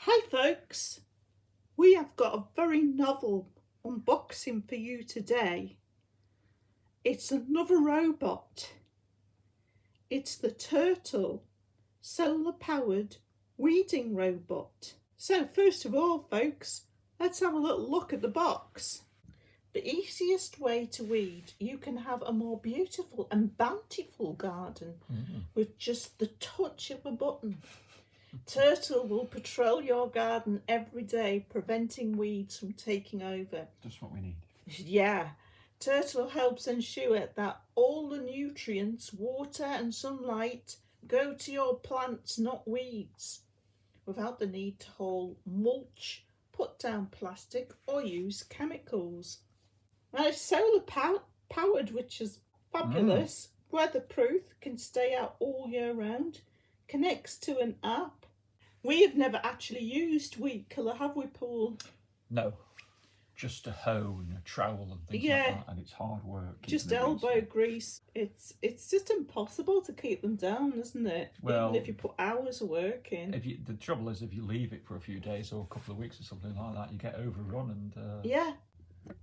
Hi folks, we have got a very novel unboxing for you today. It's another robot. It's the Tertill solar powered weeding robot. So first of all folks, let's have a little look at the box. The easiest way to weed, you can have a more beautiful and bountiful garden with just the touch of a button. Tertill will patrol your garden every day, preventing weeds from taking over. Just what we need. Yeah. Tertill helps ensure that all the nutrients, water and sunlight go to your plants, not weeds, without the need to haul mulch, put down plastic or use chemicals. Now it's solar powered, which is fabulous. Weatherproof, can stay out all year round, connects to an app. We have never actually used weed killer, have we, Paul? No, just a hoe and a trowel and things like that, and it's hard work. Just elbow grease. It's just impossible to keep them down, isn't it? Well, even if you put hours of work in. The trouble is, if you leave it for a few days or a couple of weeks or something like that, you get overrun and. Yeah.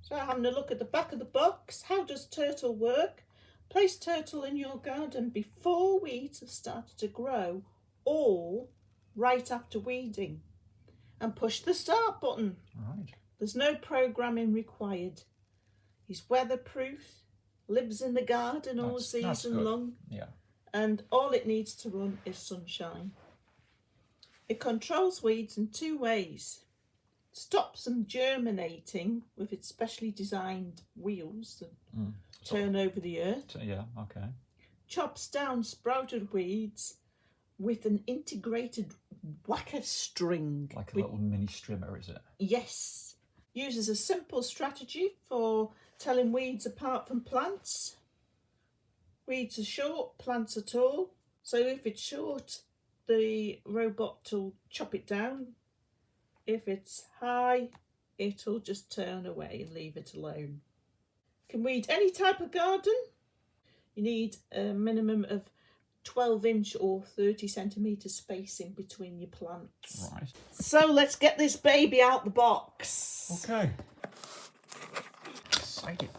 So having a look at the back of the box, how does Tertill work? Place Tertill in your garden before weeds have started to grow or right after weeding, and push the start button. Right. There's no programming required. He's weatherproof, lives in the garden all season long. Yeah. And all it needs to run is sunshine. It controls weeds in two ways. Stops them germinating with its specially designed wheels that turn over the earth. Yeah, okay. Chops down sprouted weeds with an integrated whacker string. Like a little mini strimmer, is it? Yes. Uses a simple strategy for telling weeds apart from plants. Weeds are short, plants are tall. So if it's short, the robot will chop it down. If it's high, it'll just turn away and leave it alone. Can weed any type of garden. You need a minimum of 12-inch or 30-centimetre spacing between your plants. Right. So let's get this baby out the box. Okay. Exciting.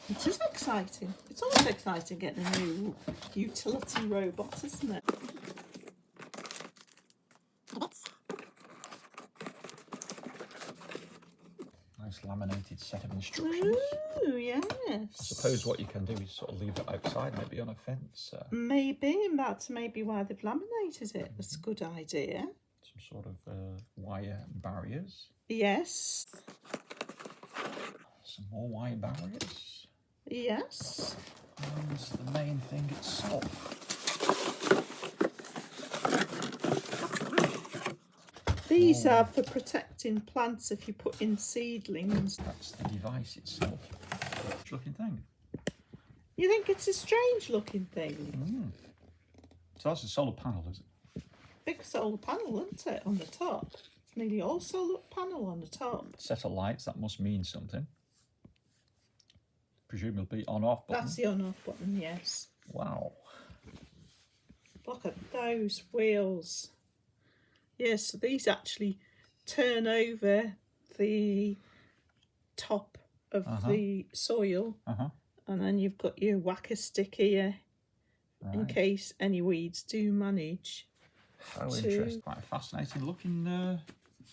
It is exciting. It's always exciting getting a new utility robot, isn't it? Nice laminated set of instructions. Ooh, yes. I suppose what you can do is sort of leave it outside, maybe on a fence. Maybe, and that's maybe why they've laminated it. That's a good idea. Some sort of wire barriers. Yes. Some more wire barriers. Yes. And the main thing itself. These are for protecting plants if you put in seedlings. That's the device itself. Strange looking thing. You think it's a strange looking thing? So that's a solar panel, is it? Big solar panel, isn't it, on the top? It's nearly all solar panel on the top. Set of lights, that must mean something. Presumably on-off button. That's the on-off button, yes. Wow. Look at those wheels. Yes, so these actually turn over the top of the soil, and then you've got your whacker stick here in case any weeds do manage. How interesting. Quite a fascinating looking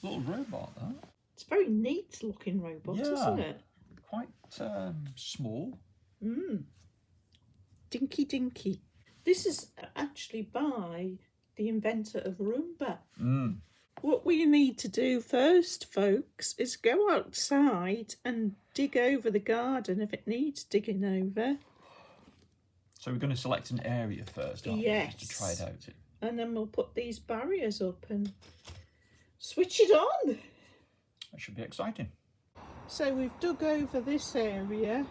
little robot, that. It's a very neat looking robot, isn't it? Quite small. Dinky dinky. This is actually by the inventor of Roomba. What we need to do first, folks, is go outside and dig over the garden if it needs digging over. So we're going to select an area first, aren't we? Just to try it out. And then we'll put these barriers up and switch it on. That should be exciting. So we've dug over this area,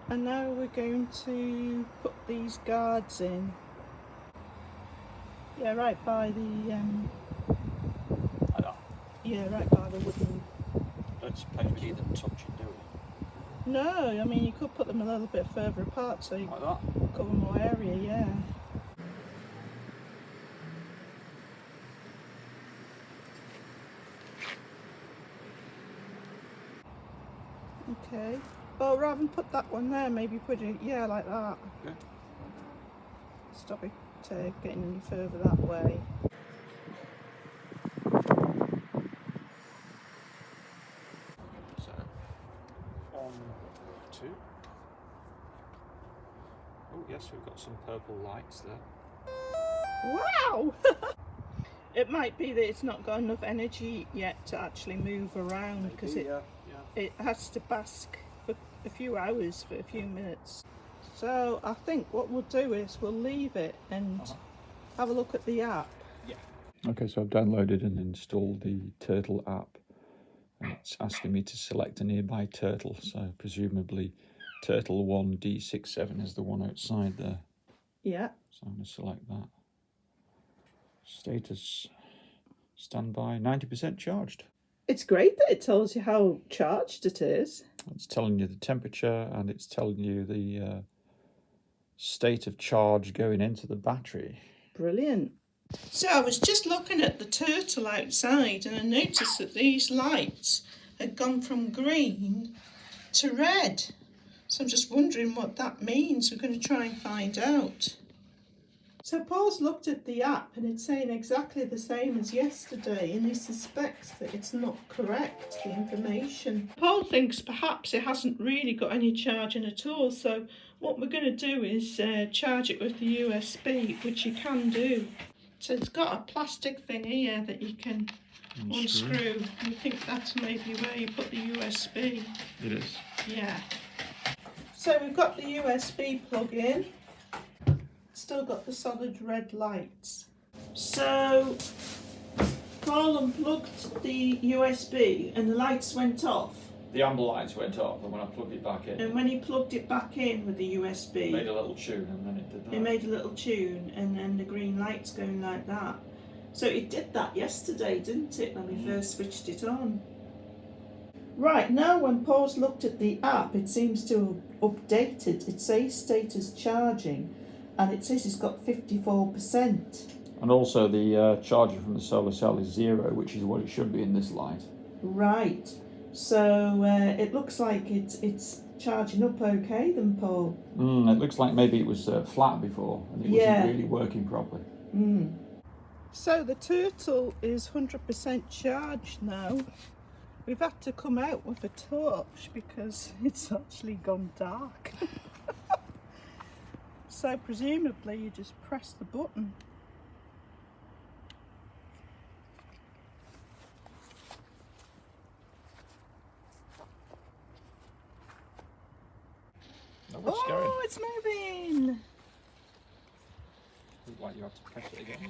and now we're going to put these guards in. Yeah, right by the yeah, right by the wooden. Don't suppose we need them touching, do we? No, I mean you could put them a little bit further apart so you Like that? cover more area, yeah. Okay. Well, rather than put that one there, maybe put it, yeah, like that. Okay. Stop it getting any further that way. So, on 2. Oh yes, we've got some purple lights there. Wow! It might be that it's not got enough energy yet to actually move around, because it has to bask for a few hours, for a few minutes. So I think what we'll do is we'll leave it and have a look at the app. Yeah. Okay, so I've downloaded and installed the Tertill app. And it's asking me to select a nearby turtle, so presumably Tertill 1D67 is the one outside there. Yeah. So I'm going to select that. Status standby, 90% charged. It's great that it tells you how charged it is. It's telling you the temperature and it's telling you the state of charge going into the battery. Brilliant. So I was just looking at the Tertill outside and I noticed that these lights had gone from green to red. So I'm just wondering what that means. We're going to try and find out. So Paul's looked at the app and it's saying exactly the same as yesterday, and he suspects that it's not correct, the information. Paul thinks perhaps it hasn't really got any charging at all, so what we're going to do is charge it with the USB, which you can do. So it's got a plastic thing here that you can unscrew. I think that's maybe where you put the USB. It is. Yeah. So we've got the USB plug in. Still got the solid red lights. So Paul unplugged the USB and the lights went off. The amber lights went off, and when I plugged it back in, And when he plugged it back in with the USB, it made a little tune, and then it did that. it made a little tune, and then the green lights going like that. So it did that yesterday, didn't it, when we first switched it on? Right, now when Paul's looked at the app, it seems to have updated. It says status charging, and it says it's got 54%. And also the charger from the solar cell is 0, which is what it should be in this light. Right, so it looks like it's charging up okay then, Paul. It looks like maybe it was flat before and it wasn't really working properly. So the Tertill is 100% charged now. We've had to come out with a torch because it's actually gone dark. So presumably you just press the button. Oh, it's moving! Looks like you have to press it again now.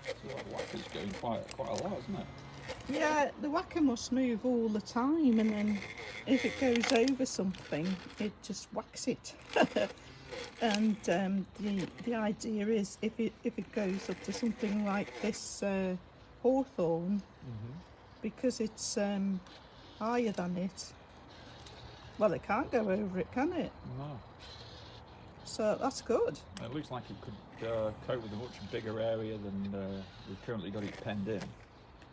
So that whacker's going quite a lot, isn't it? Yeah, the whacker must move all the time, and then if it goes over something, it just whacks it. And the idea is if it goes up to something like this hawthorn, because it's higher than it, well, it can't go over it, can it? No. So that's good. It looks like it could cope with a much bigger area than we've currently got it penned in.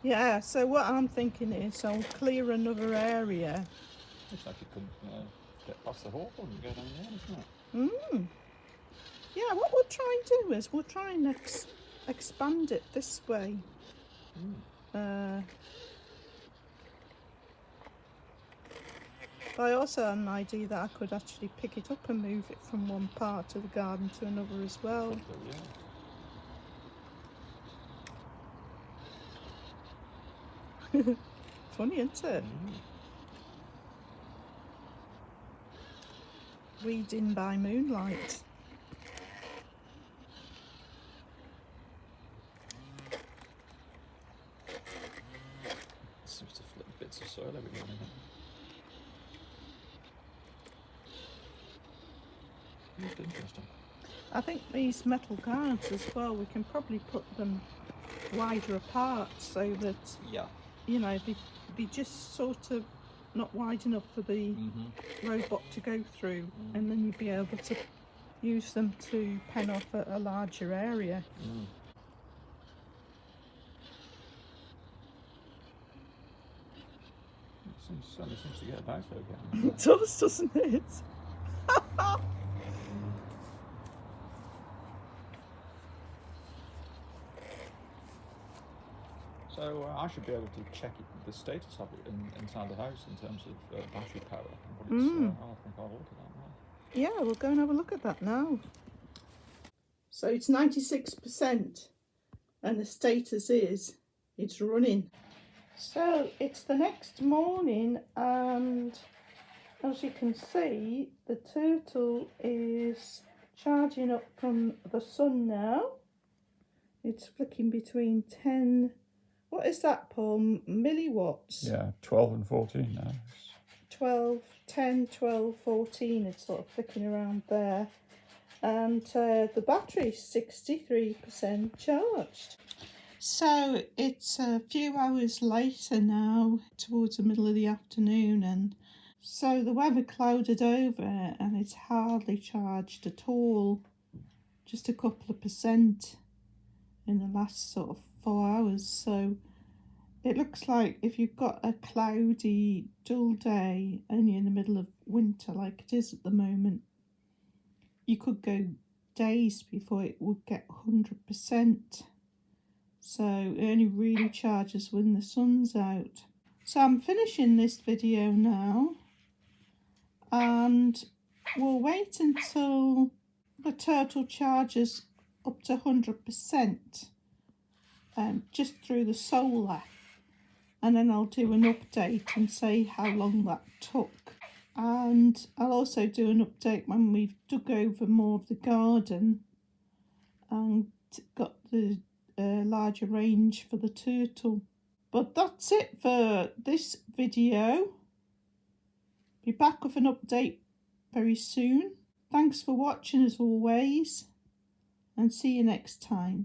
Yeah, so what I'm thinking is I'll clear another area. Looks like it could get past the hawthorn and go down there, isn't it? Yeah, what we'll try and do is we'll try and expand it this way. I also had an idea that I could actually pick it up and move it from one part of the garden to another as well. Funny, isn't it? Reading by moonlight. Seems to flip bits of soil every now and then. It's interesting. I think these metal guards as well, we can probably put them wider apart so that, you know, they just sort of not wide enough for the robot to go through, and then you'd be able to use them to pen off a larger area. Certainly seems to get about okay. It does, doesn't it? So I should be able to check the status of it inside the house in terms of battery power. But it's, I think I'll look at that now. Yeah, we'll go and have a look at that now. So it's 96%, and the status is it's running. So it's the next morning, and as you can see, the Tertill is charging up from the sun now. It's flicking between 10, what is that, Paul? Milliwatts? Yeah, 12 and 14 now. 12, 10, 12, 14, it's sort of flicking around there. And the battery's 63% charged. So it's a few hours later now, towards the middle of the afternoon, and so the weather clouded over and it's hardly charged at all, just a couple of percent in the last sort of 4 hours. So it looks like if you've got a cloudy, dull day and you're in the middle of winter like it is at the moment, you could go days before it would get 100%. So it only really charges when the sun's out. So I'm finishing this video now, and we'll wait until the Tertill charges up to 100%, just through the solar, and then I'll do an update and say how long that took. And I'll also do an update when we've dug over more of the garden and got the larger range for the Tertill. But that's it for this video. Be back with an update very soon. Thanks for watching as always, and see you next time.